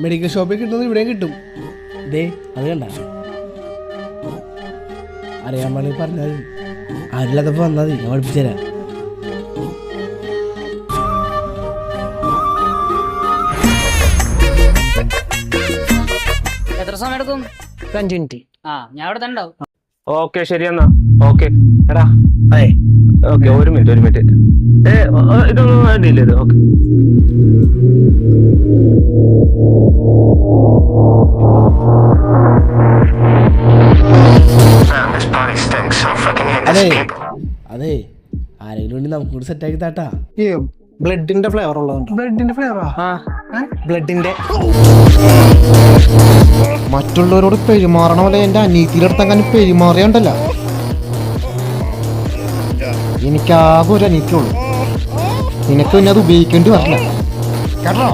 Medical ഷോപ്പിൽ കിട്ടുന്നത് ഇവിടെയും കിട്ടും. ദേ അത് കണ്ട, അറിയാൻ വേണ്ടി പറഞ്ഞാൽ ആരില്ലാത്തപ്പോൾ വന്നാൽ മതി, ഞാൻ പഠിപ്പിച്ചു തരാം. എത്ര സമയം എടുക്കും? 5 മിനിറ്റ്. ഞാൻ അവിടെ തന്നെ ഉണ്ടാവും. ഓക്കെ ശരി എന്നാ. ഓക്കെ എടാ ഓക്കെ, ഒരു മിനിറ്റ്. ഇതൊന്നും വേണ്ടിയില്ല ഇത്. ഓക്കെ അതെ അതെ, ആരെങ്കിലും വേണ്ടി നമുക്ക് കൂടി സെറ്റാക്കി താട്ടാ. ബ്ലഡിന്റെ ഫ്ലേവർ ഉള്ളതുണ്ട്. ബ്ലഡിന്റെ ഫ്ലേവറാ? ബ്ലഡിന്റെ. മറ്റുള്ളവരോട് പെരുമാറണ പോലെ എന്റെ അനീതിയുടെ അടുത്തങ്ങനെ പെരുമാറിയണ്ടല്ല. എനിക്കാകെ ഒരു അനീതിയുള്ളൂ, നിനക്ക് പിന്നെ അത് ഉപയോഗിക്കേണ്ടി വരില്ല കേട്ടോ.